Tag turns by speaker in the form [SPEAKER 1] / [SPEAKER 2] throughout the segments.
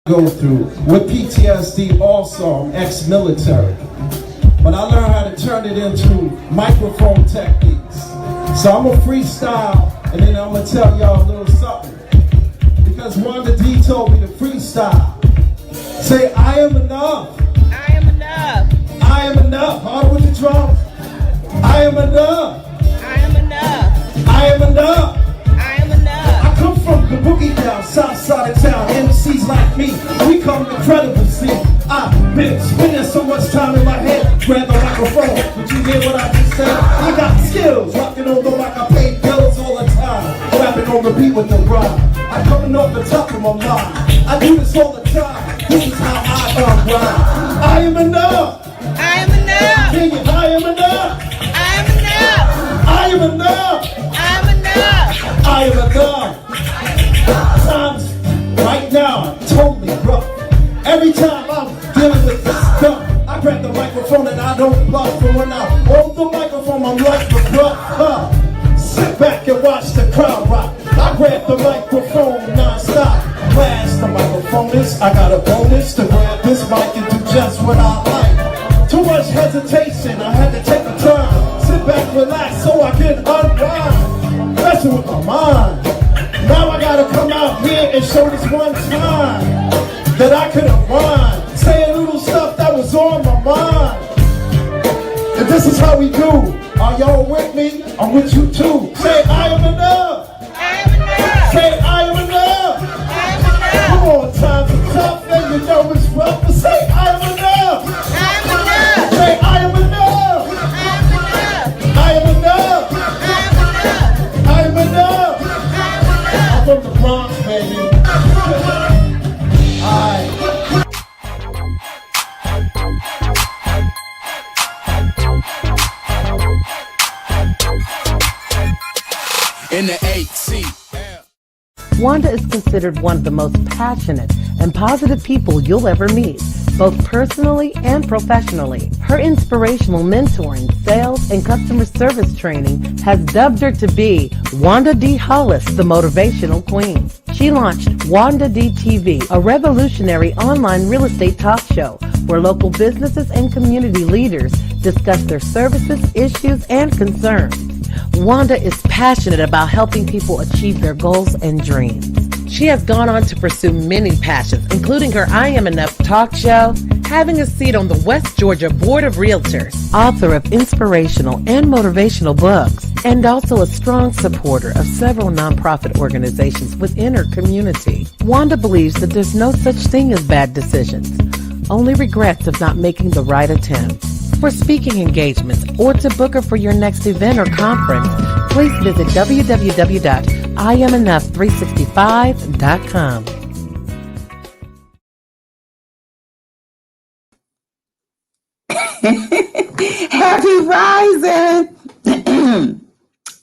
[SPEAKER 1] Go through with PTSD also. I'm ex-military, but I learned how to turn it into microphone techniques. So I'm gonna freestyle and then I'm gonna tell y'all a little something, because Wanda D told me to freestyle. Say, I am enough.
[SPEAKER 2] I am enough.
[SPEAKER 1] I am enough. Hard with the drums. I am enough.
[SPEAKER 2] I am enough.
[SPEAKER 1] I am enough.
[SPEAKER 2] I am enough.
[SPEAKER 1] I come from the boogie down, south side of town. MCs like me, we come incredible. See, I've been spending so much time in my head. Grab the microphone, did you hear what I just said? I got skills, rocking on the mic, I pay bills all the time. Rapping on the beat with the rhyme. I'm coming off the top of my mind. I do this all the time. This is how I rhyme. I am enough.
[SPEAKER 2] I am enough.
[SPEAKER 1] King it, I am enough.
[SPEAKER 2] I am enough.
[SPEAKER 1] I am enough.
[SPEAKER 2] I am enough.
[SPEAKER 1] I am enough. Times right now are totally rough. Every time I'm dealing with this stuff, I grab the microphone and I don't bluff. And when I hold the microphone, I'm like the bluff. Sit back and watch the crowd rock. I grab the microphone non-stop. Blast the microphone is, I got a bonus to grab this mic and do just what I like. Too much hesitation, I had to take the time. Sit back, relax so I can unwind. Messing with my mind. Now I gotta come out here and show this one time that I could unwind. Say a little stuff that was on my mind. And this is how we do. Are y'all with me? I'm with you too. Say, I am enough.
[SPEAKER 2] I am enough.
[SPEAKER 1] Say, I am enough.
[SPEAKER 2] I am enough.
[SPEAKER 1] Come on, times are tough and you know it's rough, but say, I am enough.
[SPEAKER 2] I am enough.
[SPEAKER 1] Say, I am enough.
[SPEAKER 2] I am enough.
[SPEAKER 1] I am enough. I am enough. I'm from the Bronx, baby. Alright.
[SPEAKER 3] In the 8C.
[SPEAKER 4] Wanda is considered one of the most passionate and positive people you'll ever meet, both personally and professionally. Her inspirational mentoring, sales, and customer service training has dubbed her to be Wanda D. Hollis, the Motivational Queen. She launched Wanda D TV, a revolutionary online real estate talk show where local businesses and community leaders discuss their services, issues, and concerns. Wanda is passionate about helping people achieve their goals and dreams. She has gone on to pursue many passions, including her I Am Enough talk show, having a seat on the West Georgia Board of Realtors, author of inspirational and motivational books, and also a strong supporter of several nonprofit organizations within her community. Wanda believes that there's no such thing as bad decisions, only regrets of not making the right attempt. For speaking engagements or to book her for your next event or conference, please visit www.IamEnough365.com.
[SPEAKER 5] Happy rising.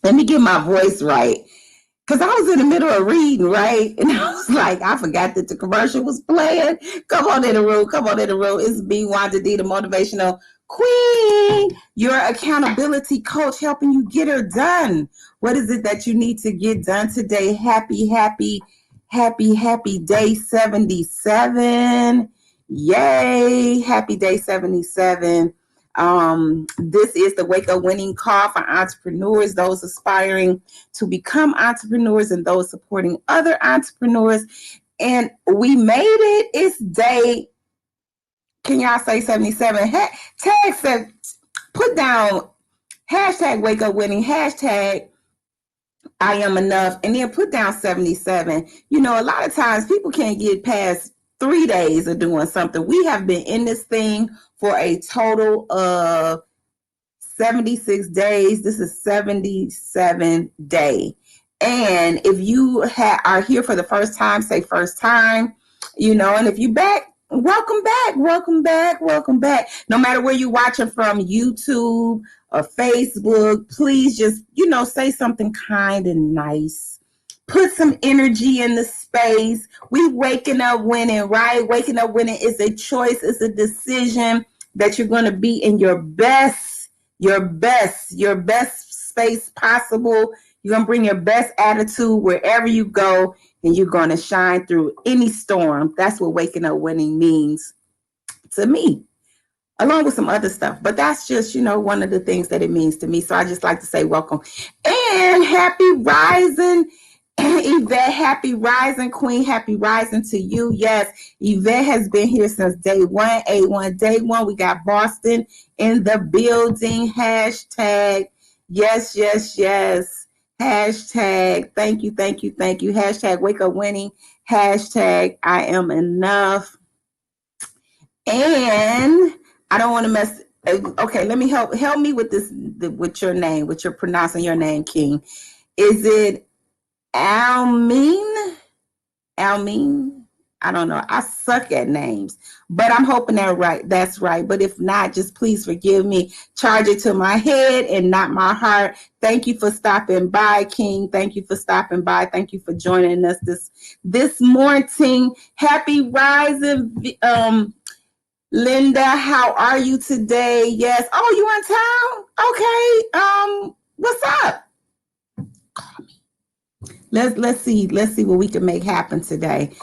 [SPEAKER 5] Let me get my voice right. Because I was in the middle of reading, right? And I was like, I forgot that the commercial was playing. Come on in the room. Come on in the room. It's me, Wanda D, the Motivational Queen, your accountability coach, helping you get her done. What is it that you need to get done today? Happy day 77. Yay. Happy day 77. This is the Wake Up Winning Call for entrepreneurs, those aspiring to become entrepreneurs and those supporting other entrepreneurs. And we made it. It's day, can y'all say 77? Put down hashtag Wake Up Winning, hashtag I Am Enough, and then put down 77. You know, a lot of times people can't get past 3 days of doing something. We have been in this thing for a total of 76 days. This is 77 day. And if you are here for the first time, say first time, you know, and if you're back, welcome back. No matter where you're watching from, YouTube or Facebook, please just, you know, say something kind and nice. Put some energy in the space. We waking up winning, right? Waking up winning is a choice. It's a decision that you're going to be in your best space possible. You're going to bring your best attitude wherever you go, and you're going to shine through any storm. That's what waking up winning means to me, along with some other stuff. But that's just, one of the things that it means to me. So I just like to say welcome and happy rising, Yvette. Happy rising, Queen. Happy rising to you. Yes, Yvette has been here since day one. A1 day one. We got Boston in the building. Hashtag yes, yes, yes. Hashtag thank you, thank you, thank you. Hashtag wake up winning. Hashtag I am enough. And I don't want to mess. Okay, let me help me with this, with your name, with your pronouncing your name, King. Is it Almeen? I don't know. I suck at names, but I'm hoping that's right. But if not, just please forgive me. Charge it to my head and not my heart. Thank you for stopping by, King. Thank you for stopping by. Thank you for joining us this morning. Happy rising, Linda. How are you today? Yes. Oh, you in town? Okay. What's up? Let's see what we can make happen today.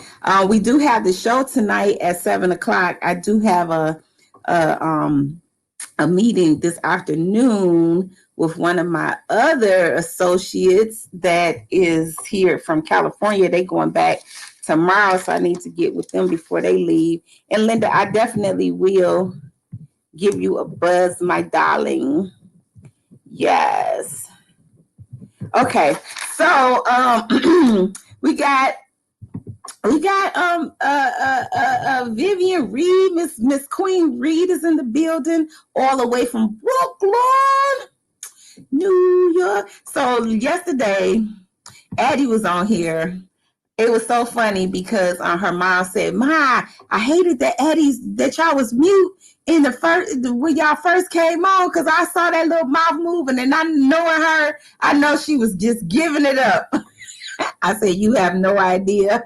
[SPEAKER 5] We do have the show tonight at 7:00. I do have a meeting this afternoon with one of my other associates that is here from California. They going back tomorrow, so I need to get with them before they leave. And Linda, I definitely will give you a buzz, my darling. Yes. Okay, so we got Vivian Reed, Miss Queen Reed is in the building, all the way from Brooklyn, New York. So yesterday, Addie was on here. It was so funny because her mom said, "Ma, I hated that y'all was mute in the first when y'all first came on, because I saw that little mouth moving, and I knowing her, I know she was just giving it up." I said, "You have no idea.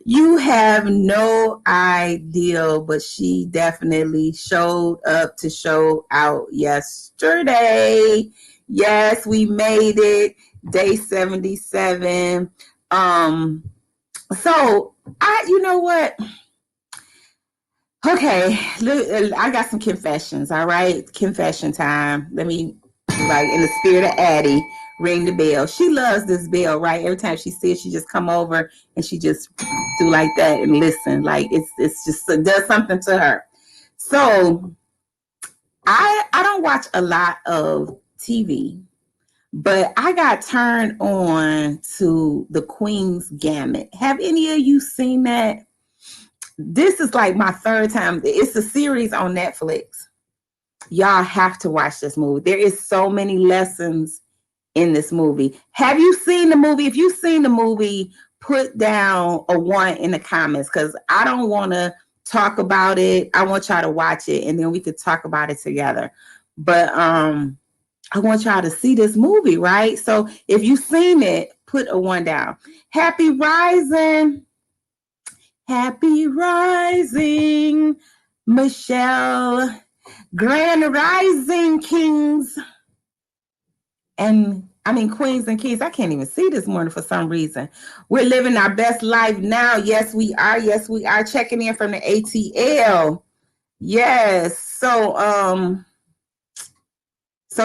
[SPEAKER 5] You have no idea," but she definitely showed up to show out yesterday. Yes, we made it. Day 77. So you know what? Okay, I got some confessions. All right, confession time. Let me, like, in the spirit of Addie, ring the bell. She loves this bell, right? Every time she sees it, she just come over and she just do like that and listen. Like it's just, it does something to her. So I don't watch a lot of TV. But I got turned on to the Queen's Gambit. Have any of you seen that? This is like my third time. It's a series on Netflix. Y'all have to watch this movie. There is so many lessons in this movie. Have you seen the movie? If you've seen the movie, put down a 1 in the comments, because I don't want to talk about it. I want y'all to watch it, and then we could talk about it together. But I want y'all to see this movie, right? So if you've seen it, put a 1 down. Happy rising. Happy rising, Michelle. Grand rising, kings. And I mean, queens and kings. I can't even see this morning for some reason. We're living our best life now. Yes, we are. Yes, we are. Checking in from the ATL. Yes. So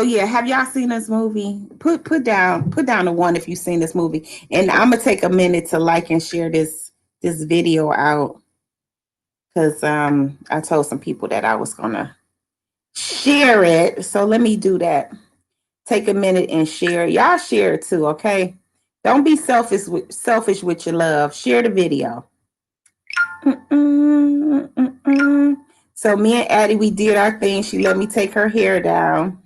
[SPEAKER 5] yeah, have y'all seen this movie? Put down a 1 if you've seen this movie. And I'm gonna take a minute to like and share this video out, because I told some people that I was gonna share it. So let me do that. Take a minute and share. Y'all share it too, okay? Don't be selfish with your love. Share the video. So me and Addie, we did our thing. She let me take her hair down,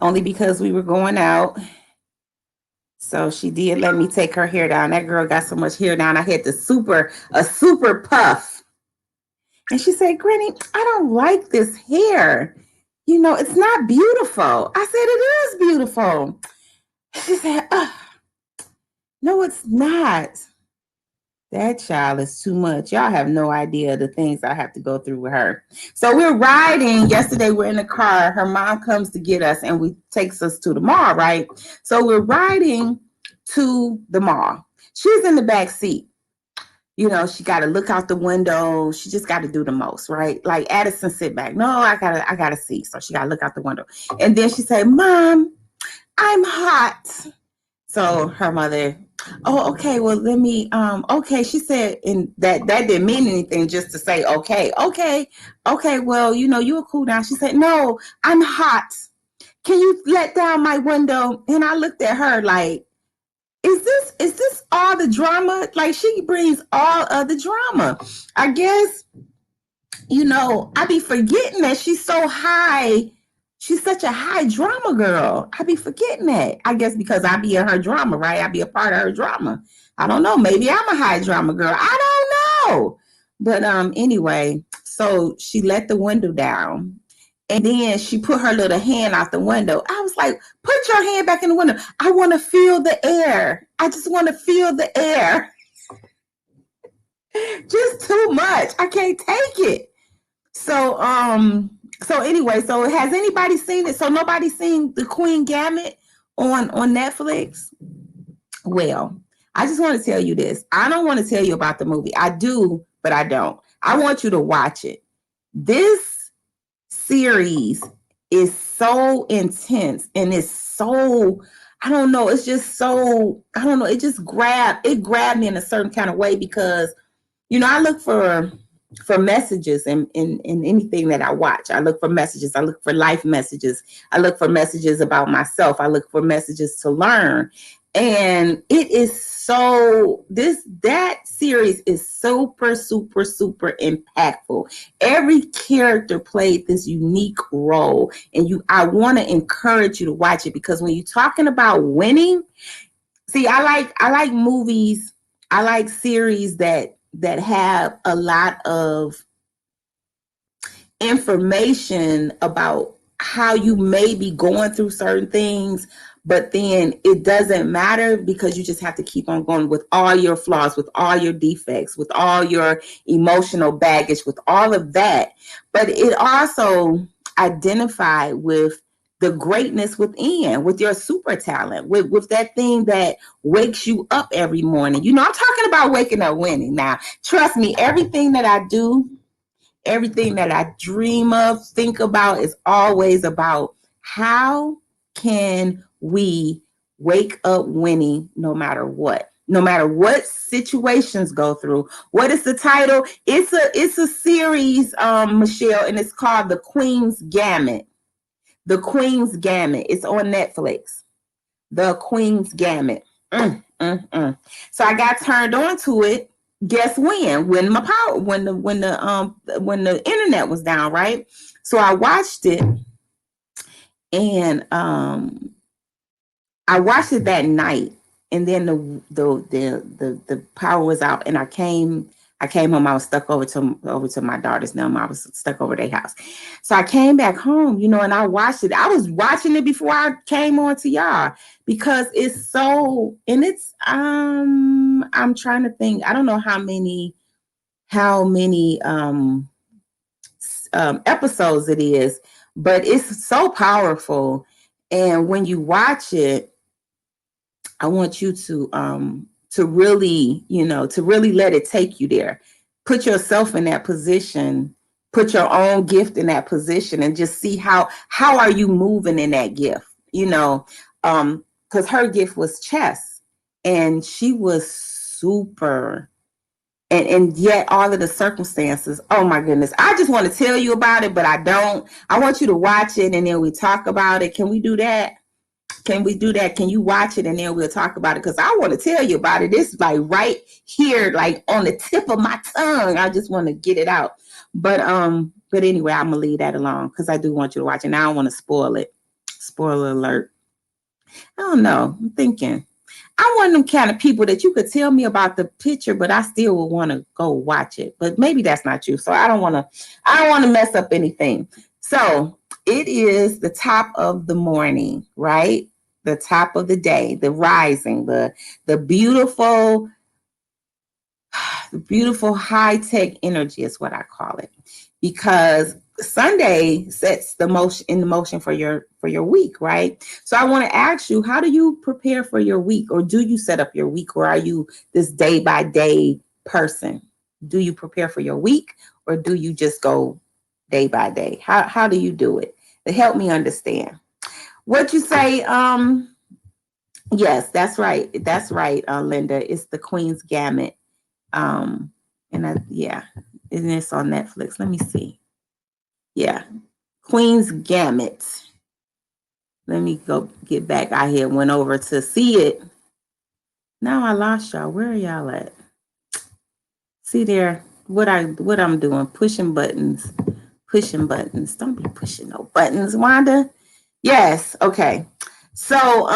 [SPEAKER 5] only because we were going out. So she did let me take her hair down. That girl got so much hair down, I had a super puff. And she said, "Granny, I don't like this hair. It's not beautiful." I said, "It is beautiful." She said, "No, it's not." That child is too much. Y'all have no idea the things I have to go through with her. So we're riding. Yesterday we're in the car. Her mom comes to get us and takes us to the mall, right? So we're riding to the mall. She's in the back seat. You know, she got to look out the window. She just got to do the most, right? Like Addison, sit back. No, I gotta see. So she got to look out the window. And then she said, Mom, I'm hot. So her mother, oh, okay, well, let me, okay. She said, and that didn't mean anything, just to say, okay, well, you know, you'll cool down. She said, no, I'm hot. Can you let down my window? And I looked at her like, is this all the drama? Like, she brings all of the drama. I guess, you know, I be forgetting that she's so high. She's such a high drama girl. I be forgetting that. I guess because I be in her drama, right? I be a part of her drama. I don't know. Maybe I'm a high drama girl. I don't know. But anyway, so she let the window down. And then she put her little hand out the window. I was like, put your hand back in the window. I want to feel the air. I just want to feel the air. Just too much. I can't take it. So anyway, so has anybody seen it? So nobody's seen The Queen Gambit on Netflix? Well, I just want to tell you this. I don't want to tell you about the movie. I do, but I don't. I want you to watch it. This series is so intense and it's so, I don't know, it's just so, I don't know, it grabbed me in a certain kind of way because, you know, I look for messages in anything that I watch. I look for messages. I look for life messages. I look for messages about myself. I look for messages to learn. And it is that series is super, super, super impactful. Every character played this unique role. And I want to encourage you to watch it because when you're talking about winning, see, I like movies. I like series that have a lot of information about how you may be going through certain things, but then it doesn't matter because you just have to keep on going with all your flaws, with all your defects, with all your emotional baggage, with all of that. But it also identified with the greatness within, with your super talent, with that thing that wakes you up every morning. You know, I'm talking about waking up winning. Now, trust me, everything that I do, everything that I dream of, think about is always about how can we wake up winning no matter what? No matter what situations go through. What is the title? It's a series, Michelle, and it's called The Queen's Gambit. The Queen's Gambit. It's on Netflix. The Queen's Gambit. So I got turned on to it. Guess when? When the internet was down, right? So I watched it, and I watched it that night, and then the power was out, and I came home. I was stuck over to my daughter's mom. I was stuck over their house. So I came back home, you know, and I watched it. I was watching it before I came on to y'all because it's so, and it's I'm trying to think. I don't know how many episodes it is, but it's so powerful. And when you watch it, I want you to really, you know, to really let it take you there. Put yourself in that position, put your own gift in that position, and just see how are you moving in that gift, you know, because her gift was chess, and she was super, and yet all of the circumstances, oh my goodness, I just want to tell you about it, but I don't. I want you to watch it, and then we talk about it. Can we do that? Can we do that? Can you watch it and then we'll talk about it? Because I want to tell you about it. It's like right here, like on the tip of my tongue. I just want to get it out. But anyway, I'm gonna leave that alone because I do want you to watch it. And I don't want to spoil it. Spoiler alert. I don't know. I'm thinking. I want them kind of people that you could tell me about the picture, but I still would want to go watch it. But maybe that's not you. So I don't want to mess up anything. So it is the top of the morning, right? The top of the day, the rising, the beautiful beautiful high-tech energy is what I call it, because Sunday sets the motion for your week, right? So I want to ask you, how do you prepare for your week, or do you set up your week, or are you this day by day person? Do you prepare for your week, or do you just go day by day? How do you do it? To help me understand. What you say? Yes, that's right. That's right, Linda. It's the Queen's Gambit. Yeah, and it's on Netflix. Let me see. Yeah, Queen's Gambit. Let me go get back. I here went over to see it. Now I lost y'all. Where are y'all at? See there, what I'm doing, pushing buttons. Don't be pushing no buttons, Wanda. Yes, okay. So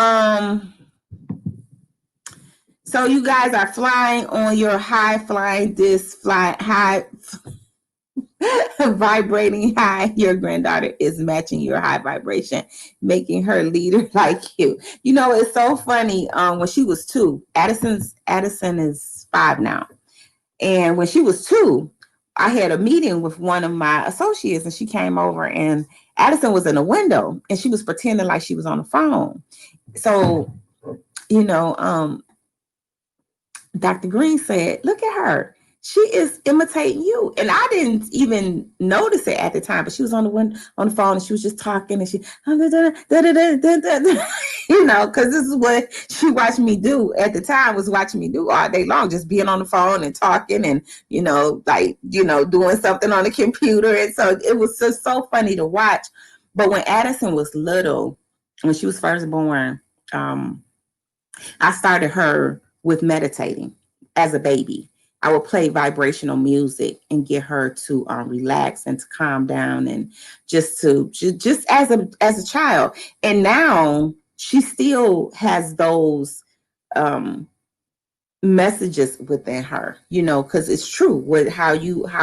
[SPEAKER 5] you guys are flying on your high flying disc, high vibrating high. Your granddaughter is matching your high vibration, making her leader like you. You know, it's so funny. When she was 2, Addison is 5 now. And when she was 2, I had a meeting with one of my associates, and she came over, and Addison was in a window, and she was pretending like she was on the phone. So, you know, Dr. Green said, "Look at her. She is imitating you." And I didn't even notice it at the time, but she was on the phone, and she was just talking, and she, you know, because this is what she watched me do at the time, was watching me do all day long, just being on the phone and talking, and, you know, like, you know, doing something on the computer. And so it was just so funny to watch. But when Addison was little, when she was first born, I started her with meditating as a baby. I would play vibrational music and get her to relax and to calm down, and just as a child. And now she still has those messages within her, you know, because it's true with how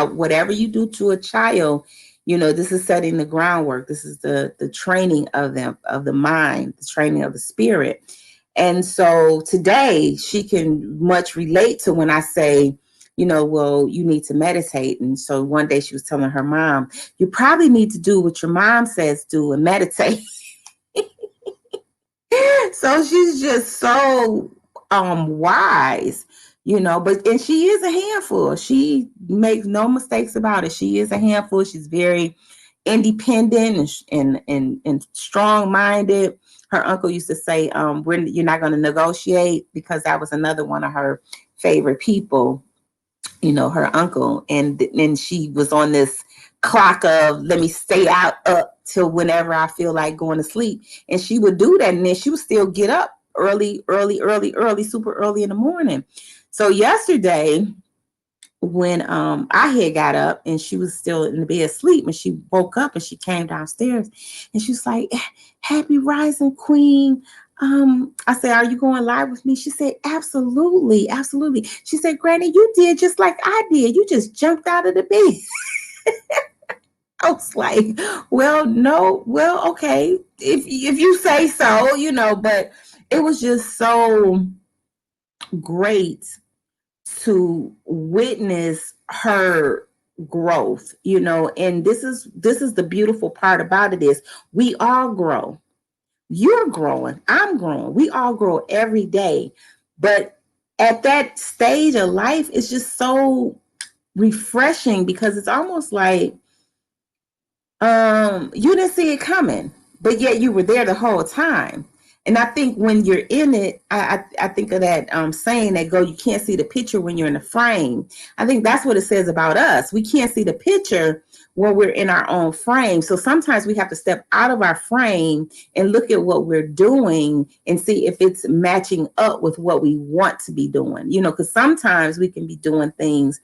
[SPEAKER 5] whatever you do to a child, you know, this is setting the groundwork. This is the training of the mind, the training of the spirit. And so today she can much relate to when I say, you know, well, you need to meditate. And so one day she was telling her mom, "You probably need to do what your mom says do and meditate." So she's just so wise, you know, and she is a handful. She makes no mistakes about it. She is a handful. She's very independent and strong-minded. Her uncle used to say, you're not going to negotiate, because that was another one of her favorite people, you know, her uncle. And she was on this clock of, let me stay up till whenever I feel like going to sleep. And she would do that. And then she would still get up early, super early in the morning. So yesterday, when I had got up and she was still in the bed asleep, and she woke up and she came downstairs, and she was like, "Happy rising, Queen." I said, "Are you going live with me?" She said, "Absolutely, absolutely." She said, "Granny, you did just like I did. You just jumped out of the bed." I was like, "Well, no, well, okay, if you say so, you know." But it was just so great to witness her growth, you know. And this is the beautiful part about it, is we all grow. You're growing, I'm growing, we all grow every day. But at that stage of life, it's just so refreshing, because it's almost like you didn't see it coming, but yet you were there the whole time. And I think when you're in it, I think of that saying that you can't see the picture when you're in the frame. I think that's what it says about us. We can't see the picture when we're in our own frame. So sometimes we have to step out of our frame and look at what we're doing and see if it's matching up with what we want to be doing. You know, because sometimes we can be doing things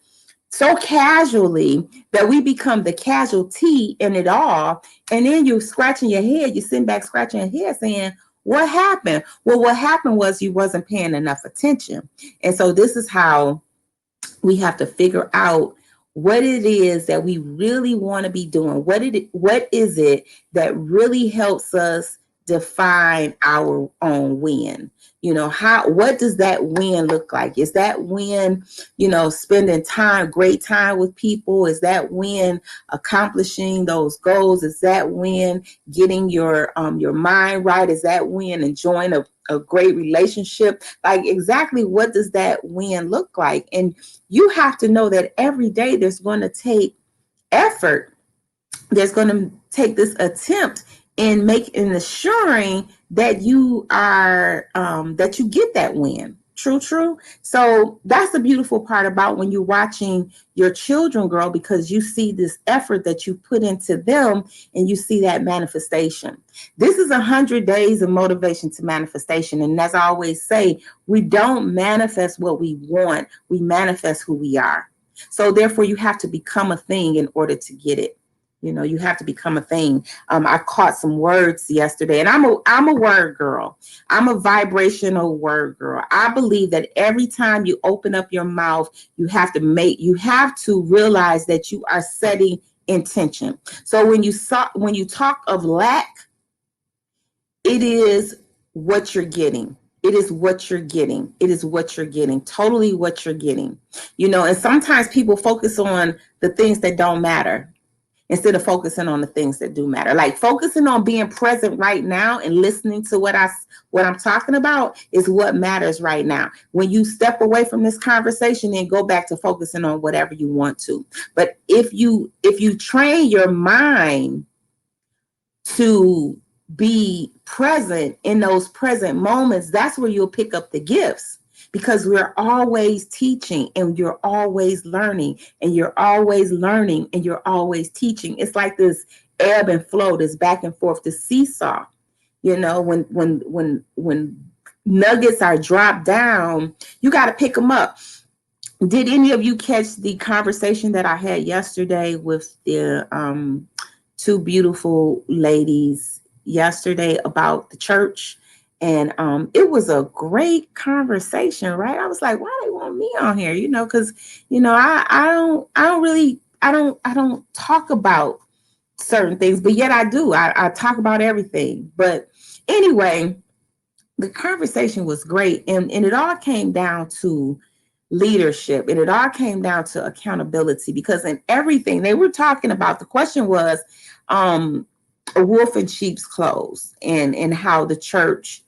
[SPEAKER 5] so casually that we become the casualty in it all. And then you're scratching your head, you're sitting back scratching your head saying, "What happened?" Well, what happened was you wasn't paying enough attention. And so this is how we have to figure out what it is that we really want to be doing. What is it that really helps us define our own win. What does that win look like? Is that win, spending great time with people? Is that win accomplishing those goals? Is that win getting your mind right? Is that win enjoying a great relationship? Like, exactly what does that win look like? And you have to know that every day there's going to take effort. There's going to take this attempt in assuring that you are that you get that win. True. So that's the beautiful part about when you're watching your children grow, because you see this effort that you put into them and you see that manifestation. This is 100 days of motivation to manifestation. And as I always say, we don't manifest what we want. We manifest who we are. So therefore, you have to become a thing in order to get it. You have to become a thing. I caught some words yesterday, and I'm a word girl. I'm a vibrational word girl. I believe that every time you open up your mouth, you have to realize that you are setting intention. So when you talk of lack, it is what you're getting. It is what you're getting. It is what you're getting. Totally what you're getting. And sometimes people focus on the things that don't matter instead of focusing on the things that do matter. Like, focusing on being present right now and listening to what I'm talking about is what matters right now. When you step away from this conversation, then go back to focusing on whatever you want to. But if you train your mind to be present in those present moments, that's where you'll pick up the gifts. Because we're always teaching, and you're always learning, and you're always learning, and you're always teaching. It's like this ebb and flow, this back and forth, the seesaw. When nuggets are dropped down, you got to pick them up. Did any of you catch the conversation that I had yesterday with the two beautiful ladies yesterday about the church? And it was a great conversation, right? I was like, why they want me on here? Because I don't talk about certain things, but yet I do. I talk about everything. But anyway, the conversation was great, and it all came down to leadership, and it all came down to accountability. Because in everything they were talking about, the question was a wolf in sheep's clothes, and how the church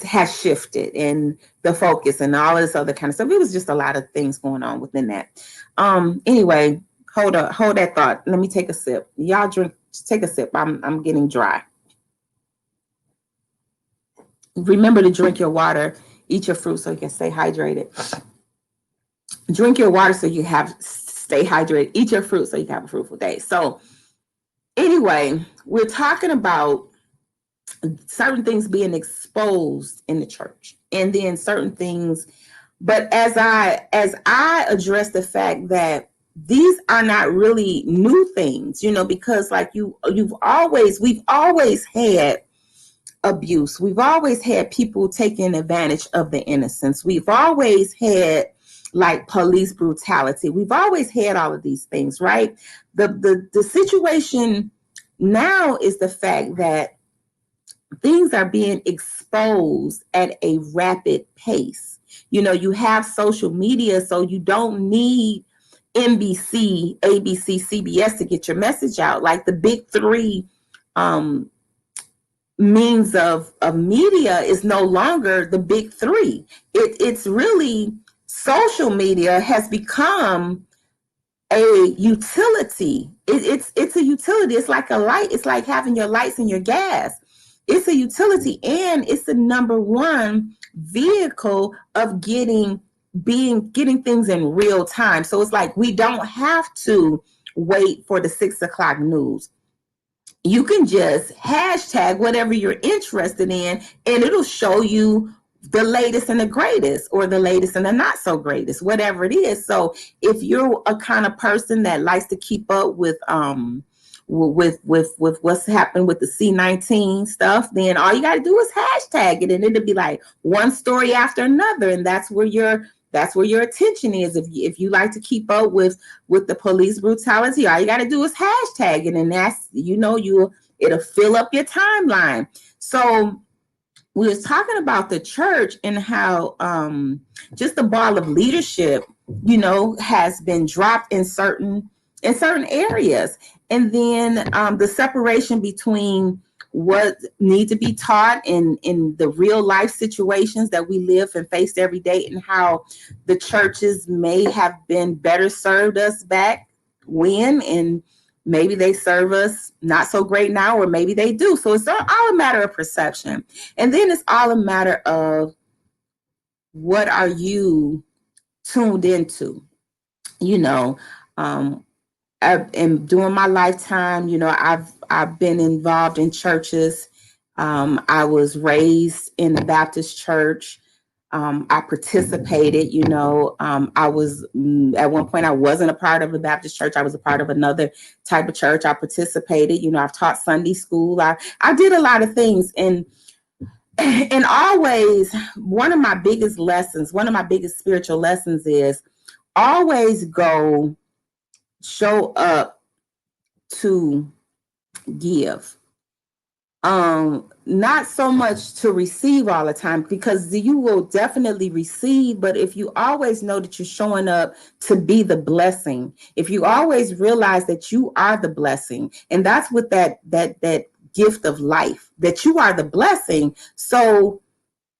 [SPEAKER 5] has shifted, and the focus, and all of this other kind of stuff. It was just a lot of things going on within that. Anyway, hold that thought. Let me take a sip. Y'all take a sip. I'm getting dry. Remember to drink your water, eat your fruit so you can stay hydrated. Drink your water so you stay hydrated. Eat your fruit so you can have a fruitful day. So anyway, we're talking about certain things being exposed in the church, and then certain things. But as I address the fact that these are not really new things, because like we've always had abuse. We've always had people taking advantage of the innocents. We've always had like police brutality. We've always had all of these things, right? The situation now is the fact that things are being exposed at a rapid pace. You have social media, so you don't need NBC, ABC, CBS to get your message out. Like, the big three means of media is no longer the big three. It's really, social media has become a utility. It's a utility. It's like a light. It's like having your lights and your gas. It's a utility, and it's the number one vehicle of getting things in real time. So it's like, we don't have to wait for the 6 o'clock news. You can just hashtag whatever you're interested in, and it'll show you the latest and the greatest, or the latest and the not so greatest, whatever it is. So if you're a kind of person that likes to keep up with what's happened with the C-19 stuff, then all you got to do is hashtag it, and it'll be like one story after another, and that's where your attention is. If you like to keep up with the police brutality, all you got to do is hashtag it, and that's, It'll fill up your timeline. So we was talking about the church and how just the ball of leadership, has been dropped in certain areas, and then the separation between what needs to be taught in the real life situations that we live and face every day, and how the churches may have been better served us back when, and maybe they serve us not so great now, or maybe they do. So it's all a matter of perception. And then it's all a matter of what are you tuned into, and during my lifetime, I've been involved in churches. I was raised in the Baptist church. I participated, I was at one point, I wasn't a part of the Baptist church. I was a part of another type of church. I participated, I've taught Sunday school. I did a lot of things. And always one of my biggest spiritual lessons is always show up to give. Not so much to receive all the time, because you will definitely receive, but if you always know that you're showing up to be the blessing, if you always realize that you are the blessing, and that's what that gift of life, that you are the blessing. So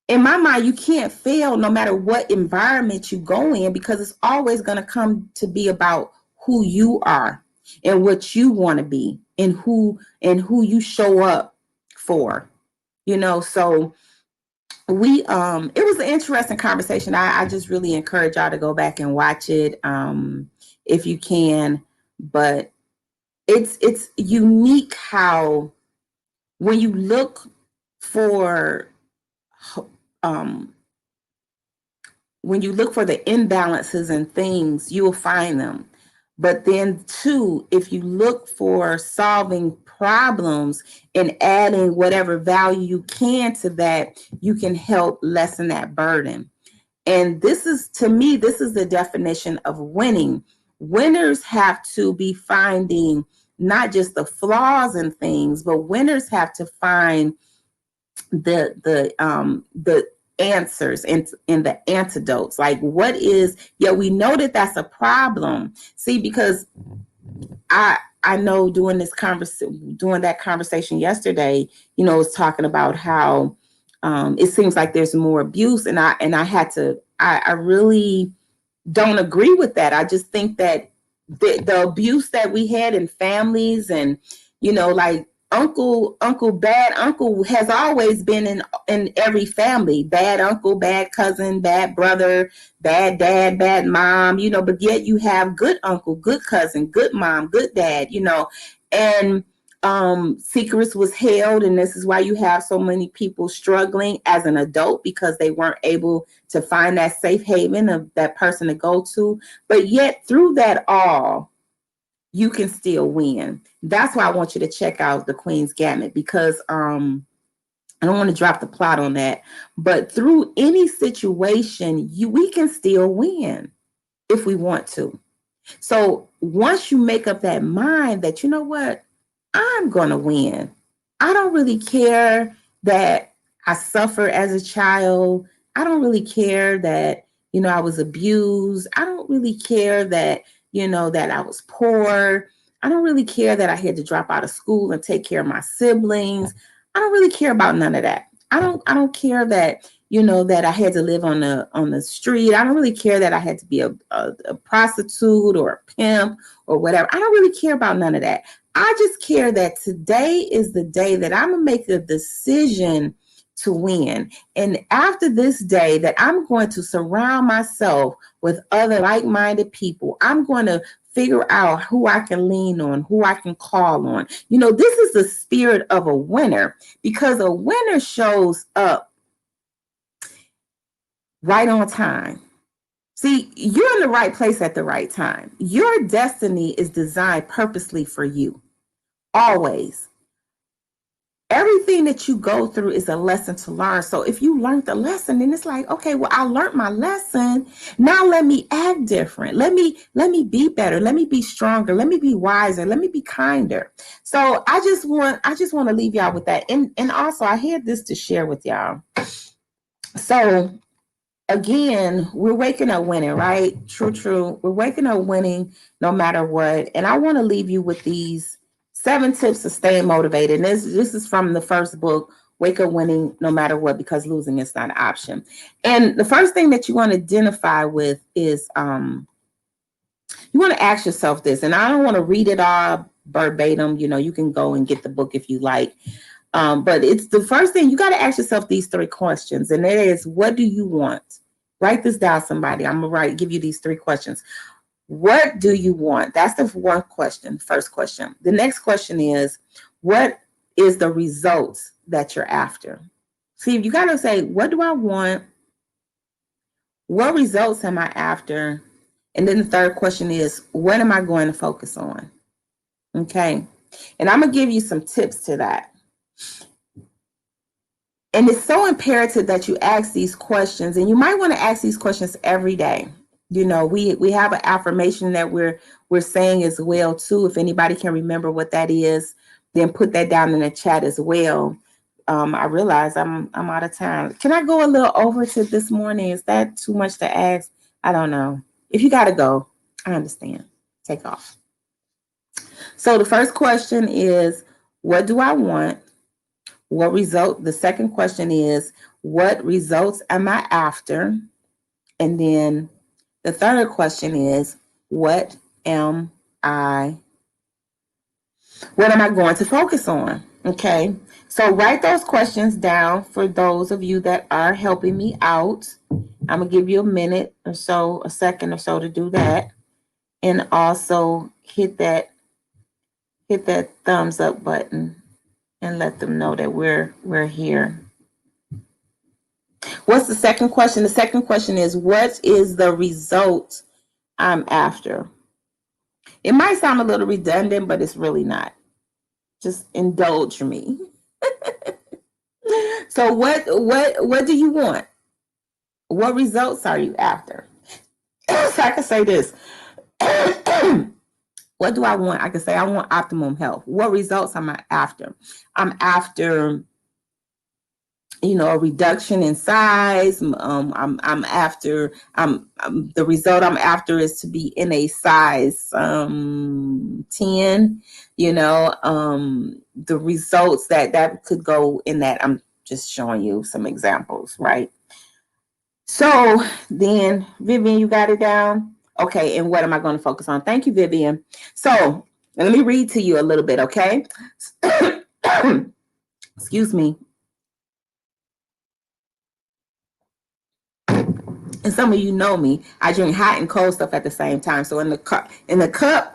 [SPEAKER 5] in my mind, you can't fail no matter what environment you go in, because it's always going to come to be about who you are and what you want to be, and who you show up for, so we it was an interesting conversation. I just really encourage y'all to go back and watch it if you can. But it's unique how when you look for the imbalances and things, you will find them. But then too, if you look for solving problems and adding whatever value you can to that, you can help lessen that burden. And this is, to me, this is the definition of winning. Winners have to be finding not just the flaws in things, but winners have to find the answers and the antidotes. Like, what is, we know that that's a problem. See, because I know during that conversation yesterday, was talking about how it seems like there's more abuse, and I really don't agree with that. I just think that the abuse that we had in families, and like bad uncle has always been in every family. Bad uncle, bad cousin, bad brother, bad dad, bad mom, but yet you have good uncle, good cousin, good mom, good dad, and secrets was held. And this is why you have so many people struggling as an adult, because they weren't able to find that safe haven of that person to go to. But yet through that all, you can still win. That's why I want you to check out The Queen's Gambit, because I don't want to drop the plot on that, but through any situation, we can still win if we want to. So once you make up that mind that, what, I'm going to win. I don't really care that I suffered as a child. I don't really care that, I was abused. I don't really care that, that I was poor. I don't really care that I had to drop out of school and take care of my siblings. I don't really care about none of that. I don't care that, that I had to live on the street. I don't really care that I had to be a prostitute or a pimp or whatever. I don't really care about none of that. I just care that today is the day that I'm going to make a decision to win. And after this day, that I'm going to surround myself with other like-minded people. I'm going to figure out who I can lean on, who I can call on. This is the spirit of a winner, because a winner shows up right on time. See, you're in the right place at the right time. Your destiny is designed purposely for you. Always. everything that you go through is a lesson to learn. So if you learned the lesson, then it's like, okay, well, I learned my lesson. Now let me act different. Let me be better. Let me be stronger. Let me be wiser. Let me be kinder. So I just want to leave y'all with that. And also I had this to share with y'all. So again, we're waking up winning, right? True. We're waking up winning no matter what. And I want to leave you with these 7 tips to staying motivated. And this is from the first book, Wake Up Winning No Matter What, because losing is not an option. And the first thing that you want to identify with is you want to ask yourself this, and I don't want to read it all verbatim. You can go and get the book if you like. But it's the first thing you got to ask yourself these 3 questions. And that is, what do you want? Write this down, somebody. I'm going to give you these 3 questions. What do you want? That's the one question, first question. The next question is, what is the results that you're after? See, you got to say, what do I want? What results am I after? And then the third question is, what am I going to focus on? Okay. And I'm going to give you some tips to that. And it's so imperative that you ask these questions, and you might want to ask these questions every day. We have an affirmation that we're saying as well too. If anybody can remember what that is, then put that down in the chat as well. I realize I'm out of time. Can I go a little over to this morning? Is that too much to ask? I don't know. If you got to go, I understand. Take off. So the first question is, what do I want? What result? The second question is, what results am I after? And then the third question is, what am I going to focus on? Okay. So write those questions down for those of you that are helping me out. I'm going to give you a second or so to do that. And also hit that thumbs up button and let them know that we're here. What's the second question? The second question is, what is the result I'm after? It might sound a little redundant, but it's really not. Just indulge me. So what do you want? What results are you after? So I can say this. What do I want? I can say I want optimum health. What results am I after? I'm after, a reduction in size. I'm after. The result I'm after is to be in a size 10. The results that could go in that. I'm just showing you some examples, right? So then, Vivian, you got it down? Okay, and what am I going to focus on? Thank you, Vivian. So let me read to you a little bit, okay? Excuse me. And some of you know me. I drink hot and cold stuff at the same time. So in the cup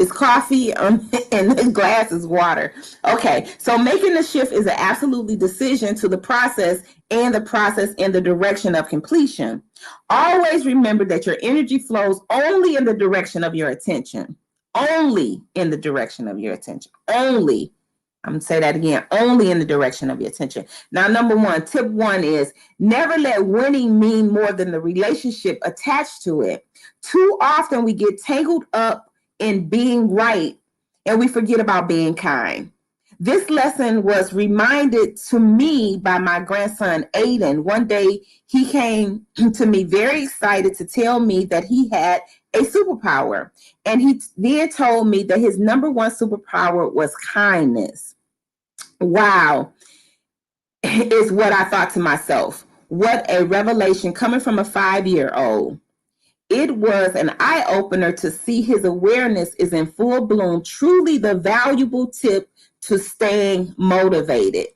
[SPEAKER 5] is coffee, and the glass is water. Okay, so making the shift is an absolutely decision to the process, and the process in the direction of completion. Always remember that your energy flows only in the direction of your attention. Only in the direction of your attention. Only. I'm going to say that again, only in the direction of your attention. Now, tip 1 is never let winning mean more than the relationship attached to it. Too often we get tangled up in being right and we forget about being kind. This lesson was reminded to me by my grandson, Aiden. One day he came to me very excited to tell me that he had a superpower. And he then told me that his number 1 superpower was kindness. Wow, is what I thought to myself. What a revelation coming from a 5-year-old. It was an eye-opener to see his awareness is in full bloom, truly the valuable tip to staying motivated.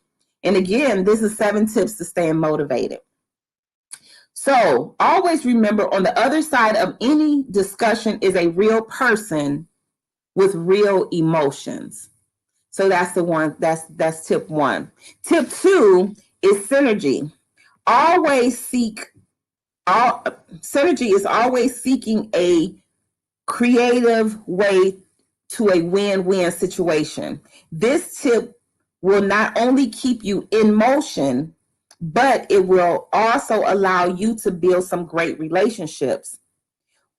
[SPEAKER 5] And again, this is 7 tips to staying motivated. So always remember, on the other side of any discussion is a real person with real emotions. So that's the one, that's tip 1. Tip 2 is synergy. Synergy is always seeking a creative way to a win-win situation. This tip will not only keep you in motion, but it will also allow you to build some great relationships.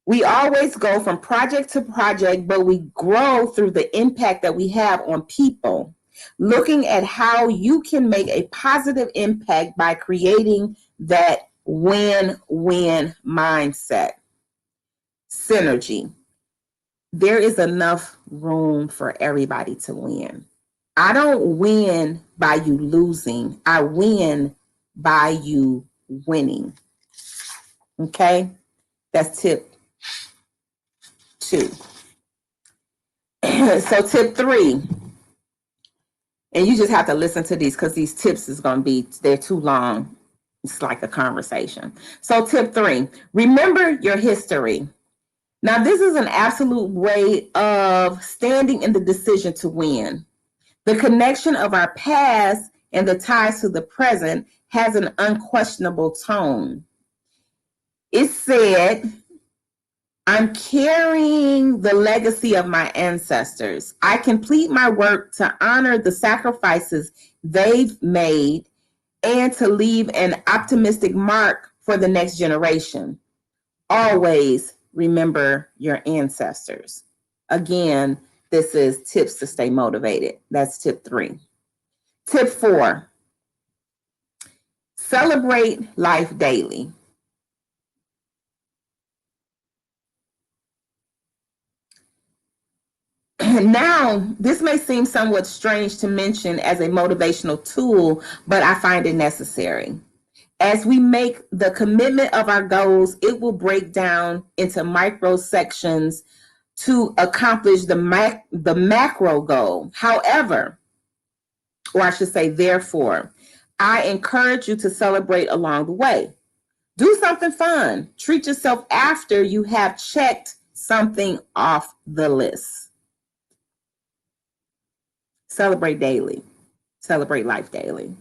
[SPEAKER 5] We always go from project to project, but we grow through the impact that we have on people. Looking at how you can make a positive impact by creating that win-win mindset. Synergy. There is enough room for everybody to win. I don't win by you losing. I win by you winning. Okay? That's tip 2. So tip 3, and you just have to listen to these because these tips is going to be, they're too long. It's like a conversation. So tip 3, remember your history. Now, this is an absolute way of standing in the decision to win. The connection of our past and the ties to the present has an unquestionable tone. It said, I'm carrying the legacy of my ancestors. I complete my work to honor the sacrifices they've made and to leave an optimistic mark for the next generation. Always remember your ancestors. Again, this is tips to stay motivated. That's tip 3. Tip 4, celebrate life daily. Now, this may seem somewhat strange to mention as a motivational tool, but I find it necessary. As we make the commitment of our goals, it will break down into micro sections to accomplish the macro goal. However, or I should say, therefore, I encourage you to celebrate along the way. Do something fun. Treat yourself after you have checked something off the list. Celebrate daily. Celebrate life daily.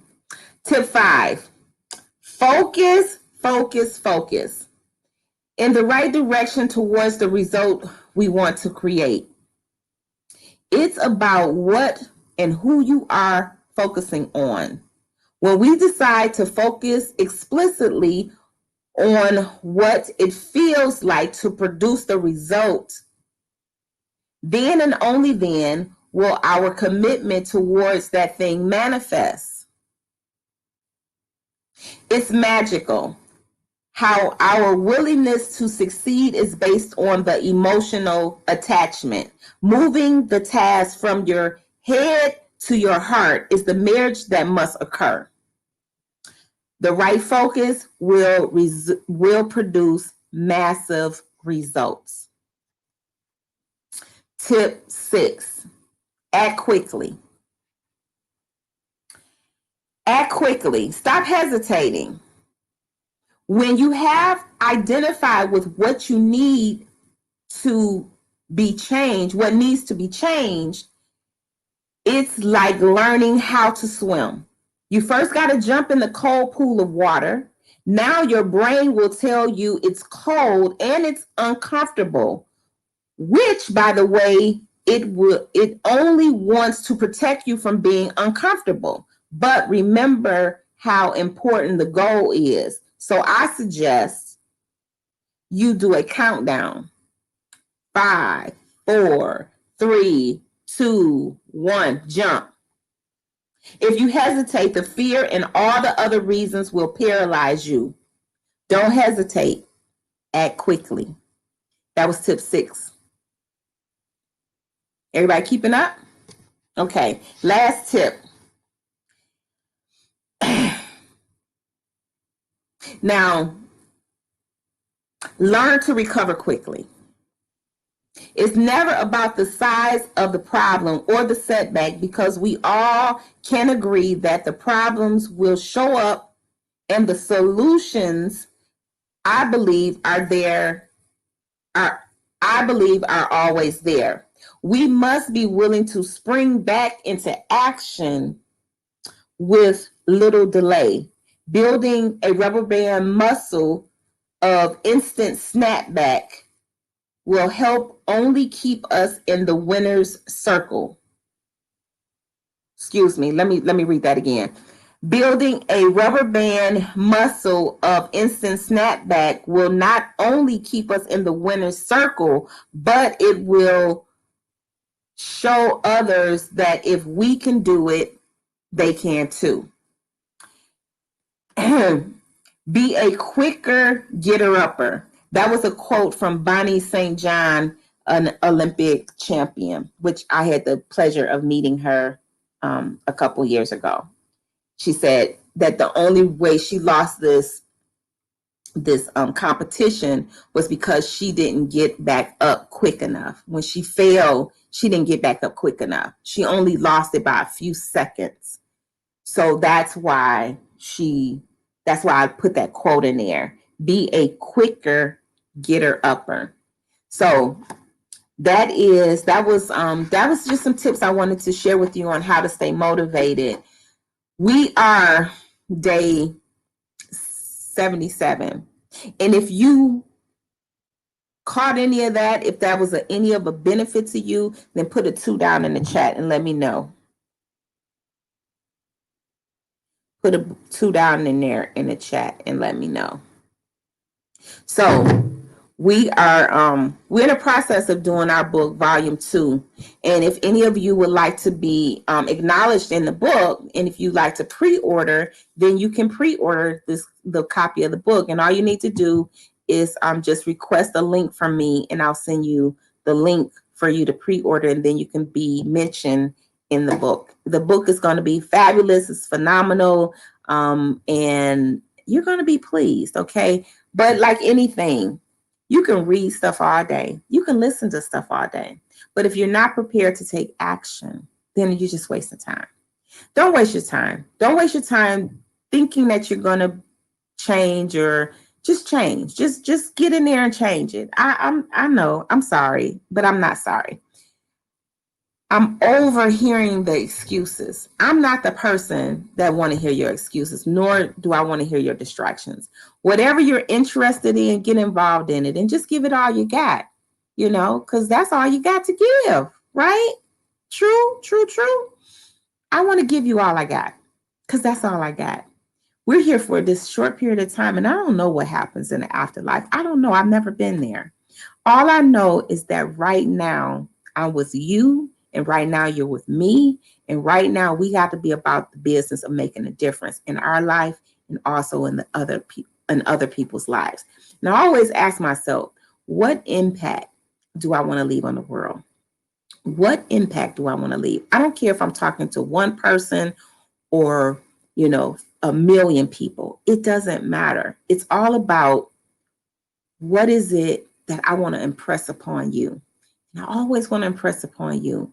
[SPEAKER 5] Tip 5, focus, focus, focus in the right direction towards the result we want to create. It's about what and who you are focusing on. When we decide to focus explicitly on what it feels like to produce the result, then and only then will our commitment towards that thing manifest. It's magical how our willingness to succeed is based on the emotional attachment. Moving the task from your head to your heart is the marriage that must occur. The right focus will produce massive results. Tip 6, act quickly. Act quickly. Stop hesitating. When you have identified with what you need to be changed, what needs to be changed, it's like learning how to swim. You first got to jump in the cold pool of water. Now your brain will tell you it's cold and it's uncomfortable, which, by the way, it only wants to protect you from being uncomfortable. But remember how important the goal is. So I suggest you do a countdown. 5, 4, 3, 2, 1, jump. If you hesitate, the fear and all the other reasons will paralyze you. Don't hesitate. Act quickly. That was tip 6. Everybody keeping up? Okay, last tip. Now, learn to recover quickly. It's never about the size of the problem or the setback, because we all can agree that the problems will show up and the solutions, I believe, are always there. We must be willing to spring back into action with little delay. Building a rubber band muscle of instant snapback will help only keep us in the winner's circle. excuse me, let me read that again. Building a rubber band muscle of instant snapback will not only keep us in the winner's circle, but it will show others that if we can do it, they can too. Be a quicker getter upper. That was a quote from Bonnie St. John, an Olympic champion, which I had the pleasure of meeting her a couple years ago. She said that the only way she lost this competition was because she didn't get back up quick enough. When she failed, she didn't get back up quick enough. She only lost it by a few seconds. So that's why I put that quote in there. Be a quicker getter upper. So that was just some tips I wanted to share with you on how to stay motivated. We are day 77. And if you caught any of that, if that was any of a benefit to you, then put a 2 down in the chat and let me know. Put a 2 down in there in the chat and let me know. So we're in the process of doing our book volume 2, and if any of you would like to be acknowledged in the book, and if you'd like to pre-order, then you can pre-order the copy of the book, and all you need to do is just request a link from me, and I'll send you the link for you to pre-order, and then you can be mentioned in the book. The book is going to be fabulous. It's phenomenal, and you're going to be pleased. Okay, but like anything, you can read stuff all day. You can listen to stuff all day. But if you're not prepared to take action, then you're just wasting time. Don't waste your time. Don't waste your time thinking that you're going to change, or just change. Just get in there and change it. I know. I'm sorry, but I'm not sorry. I'm overhearing the excuses. I'm not the person that want to hear your excuses, nor do I want to hear your distractions. Whatever you're interested in, get involved in it and just give it all you got, because that's all you got to give, right? True. I want to give you all I got, because that's all I got. We're here for this short period of time, and I don't know what happens in the afterlife. I don't know. I've never been there. All I know is that right now I'm with you, and right now you're with me, and right now we got to be about the business of making a difference in our life and also in other people's lives. And I always ask myself, what impact do I want to leave on the world? What impact do I want to leave? I don't care if I'm talking to one person or, a million people. It doesn't matter. It's all about what is it that I want to impress upon you. And I always want to impress upon you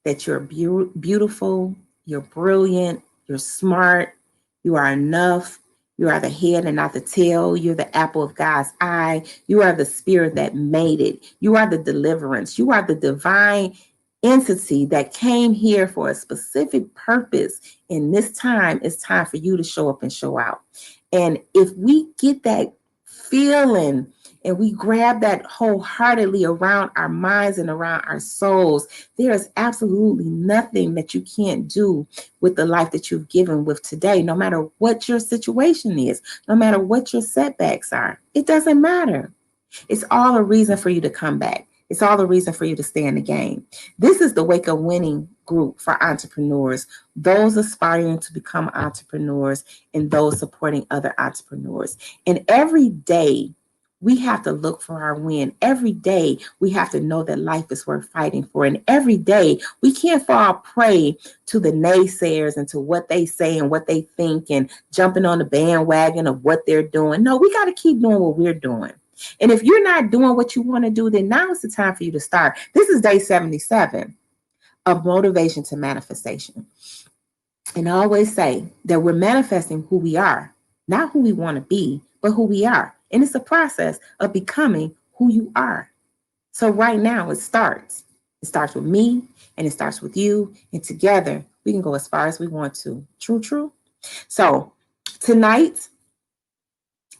[SPEAKER 5] that you're beautiful, you're brilliant, you're smart, you are enough, you are the head and not the tail, you're the apple of God's eye, you are the spirit that made it, you are the deliverance, you are the divine entity that came here for a specific purpose. And this time, it's time for you to show up and show out. And if we get that feeling and we grab that wholeheartedly around our minds and around our souls, there is absolutely nothing that you can't do with the life that you've given with today, no matter what your situation is, no matter what your setbacks are. It doesn't matter. It's all a reason for you to come back. It's all the reason for you to stay in the game. This is the Wake Up Winning group for entrepreneurs, those aspiring to become entrepreneurs and those supporting other entrepreneurs. And every day, we have to look for our win. Every day, we have to know that life is worth fighting for. And every day, we can't fall prey to the naysayers and to what they say and what they think and jumping on the bandwagon of what they're doing. No, we got to keep doing what we're doing. And if you're not doing what you want to do, then now is the time for you to start. This is day 77 of motivation to manifestation. And I always say that we're manifesting who we are, not who we want to be, but who we are. And it's a process of becoming who you are. So right now it starts. It starts with me and it starts with you. And together we can go as far as we want to. True. So tonight,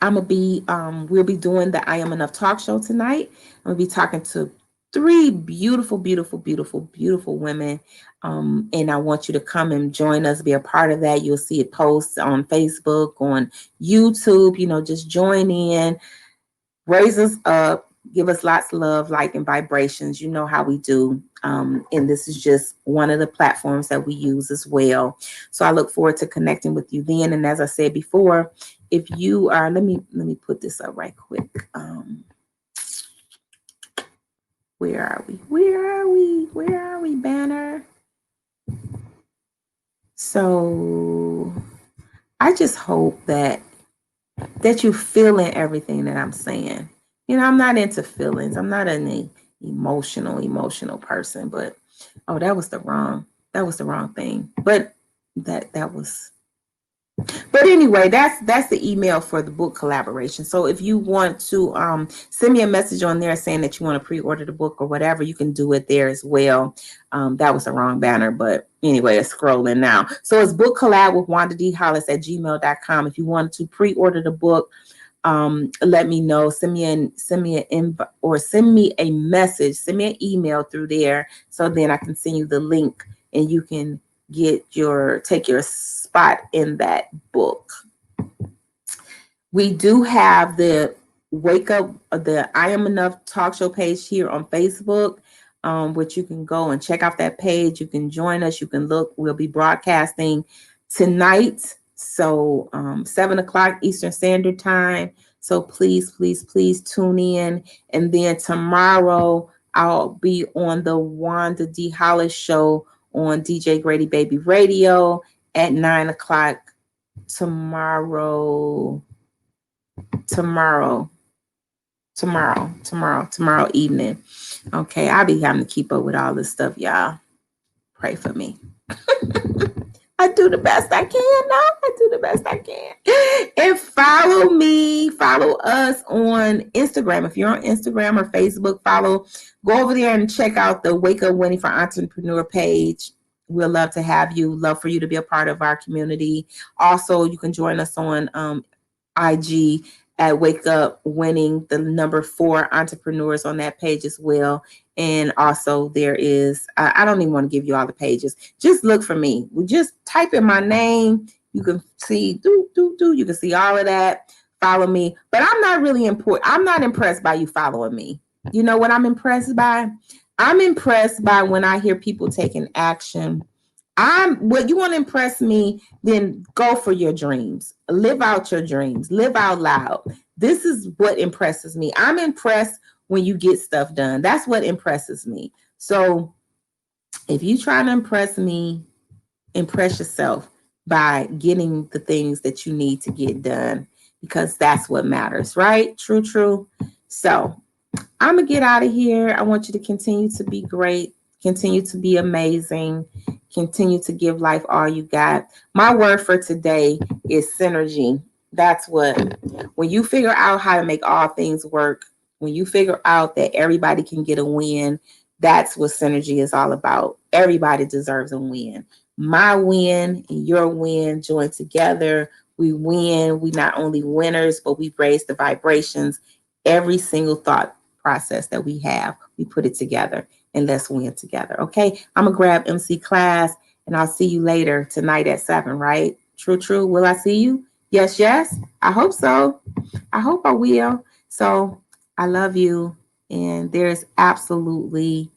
[SPEAKER 5] we'll be doing the I Am Enough talk show tonight. I'm gonna be talking to three beautiful, beautiful, beautiful, beautiful women. And I want you to come and join us, be a part of that. You'll see it posts on Facebook, on YouTube. Just join in, raise us up, give us lots of love, like, and vibrations. You know how we do. And this is just one of the platforms that we use as well. So I look forward to connecting with you then. And as I said before, if you are, let me put this up right quick. Where are we, banner? So I just hope that you're feeling everything that I'm saying. I'm not into feelings. I'm not an emotional person, but that was the wrong thing. But but anyway, that's the email for the book collaboration. So if you want to send me a message on there saying that you want to pre-order the book or whatever, you can do it there as well. That was the wrong banner, but anyway, it's scrolling now. So it's book collab with Wanda D. Hollis at gmail.com. If you want to pre-order the book, let me know. Send me a message, send me an email through there, so then I can send you the link and you can take your spot in that book. We do have the the I Am Enough talk show page here on Facebook, which you can go and check out that page. You can join us. You can look. We'll be broadcasting tonight. So 7:00 Eastern Standard Time. So please, please, please tune in. And then tomorrow I'll be on the Wanda D. Hollis show on DJ Grady Baby Radio at 9:00 tomorrow evening. Okay, I'll be having to keep up with all this stuff, y'all. Pray for me. I do the best I can. I do the best I can. And follow us on Instagram. If you're on Instagram or Facebook, go over there and check out the Wake Up Winning for Entrepreneur page. We'd love to have you. Love for you to be a part of our community. Also, you can join us on IG at Wake Up Winning, the number 4 entrepreneurs on that page as well. And also there is, I don't even want to give you all the pages. Just look for me. We just type in my name. You can see, you can see all of that. Follow me. But I'm not really important. I'm not impressed by you following me. You know what I'm impressed by? I'm impressed by when I hear people taking action. What you want to impress me, then go for your dreams. Live out your dreams. Live out loud. This is what impresses me. I'm impressed when you get stuff done. That's what impresses me. So if you try to impress me, impress yourself by getting the things that you need to get done, because that's what matters, right? True. So I'm going to get out of here. I want you to continue to be great, continue to be amazing, continue to give life all you got. My word for today is synergy. That's when you figure out how to make all things work, when you figure out that everybody can get a win, that's what synergy is all about. Everybody deserves a win. My win and your win joined together. We win. We not only winners, but we raise the vibrations. Every single thought process that we have, we put it together, and let's win together. Okay. I'm going to grab MC class and I'll see you later tonight at 7, right? True. Will I see you? Yes. I hope so. I hope I will. So I love you. And there's absolutely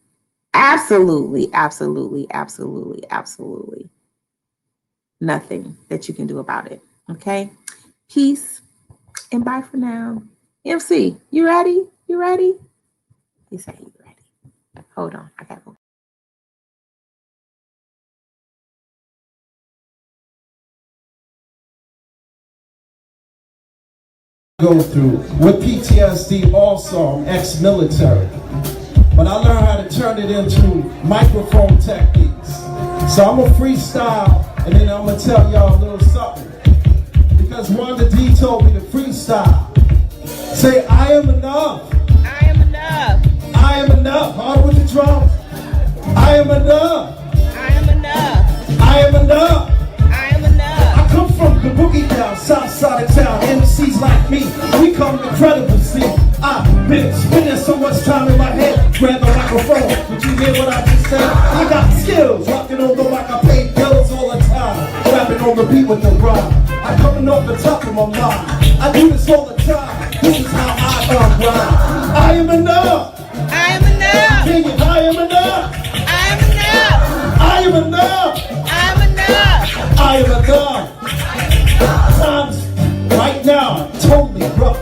[SPEAKER 5] nothing that you can do about it. Okay. Peace and bye for now. MC, you ready? He said you ready. Hold on. I got to go.
[SPEAKER 1] Go through with PTSD, also I'm ex-military, but I learned how to turn it into microphone techniques. So I'm gonna freestyle and then I'm gonna tell y'all a little something, because Wanda D told me to freestyle. Say, I am enough.
[SPEAKER 2] I am enough.
[SPEAKER 1] I am enough. Hard with the drums. I am enough.
[SPEAKER 2] I am enough.
[SPEAKER 1] I am enough.
[SPEAKER 2] I am enough.
[SPEAKER 1] I come from the boogie down, south side of town. MCs like me, we come incredible. See, I've been spending so much time in my head. Grab the songs. Did you hear what I just said? I got skills, rocking on the mic, I pay bills all the time. Rapping on the beat with the rhyme. I'm coming off the top of my mind. I do this all the time. This is how I unwind. I am enough.
[SPEAKER 2] I am enough.
[SPEAKER 1] Sing it, I am enough.
[SPEAKER 2] I am enough.
[SPEAKER 1] I am enough.
[SPEAKER 2] I am enough.
[SPEAKER 1] I am enough. Times right now are totally rough.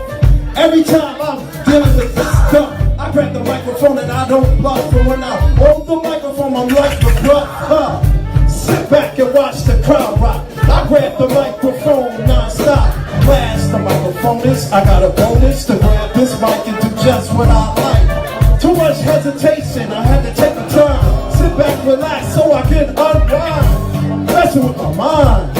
[SPEAKER 1] Every time I'm dealing with this stuff, I grab the microphone and I don't bluff. And when I hold the microphone, I'm like the bluff. Sit back and watch the crowd rock. I grab the microphone non-stop. Blast the microphone is, I got a bonus to grab this mic and do just what I like. Too much hesitation, I had to take a turn. Sit back, relax, so I can unwind. Messing with my mind.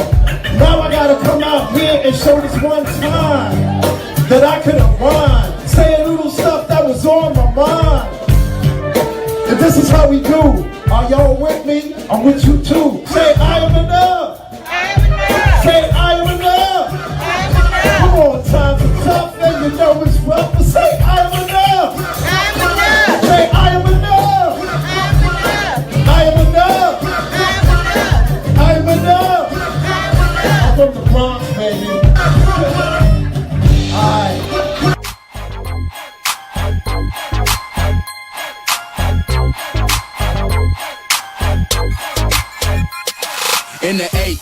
[SPEAKER 1] Now I gotta come out here and show this one time that I could unwind. Say a little stuff that was on my mind. And this is how we do. Are y'all with me? I'm with you too. Say I am enough.
[SPEAKER 2] I am enough.
[SPEAKER 1] Say I am enough.
[SPEAKER 2] I am enough.
[SPEAKER 1] Come on, times are tough and you know it's rough, but say I am enough.
[SPEAKER 2] I am enough.
[SPEAKER 1] Say I am enough.
[SPEAKER 2] I am enough.
[SPEAKER 1] I am enough.
[SPEAKER 2] I am enough.
[SPEAKER 1] I am enough. I'm from the Bronx, baby. Alright.
[SPEAKER 3] In the 8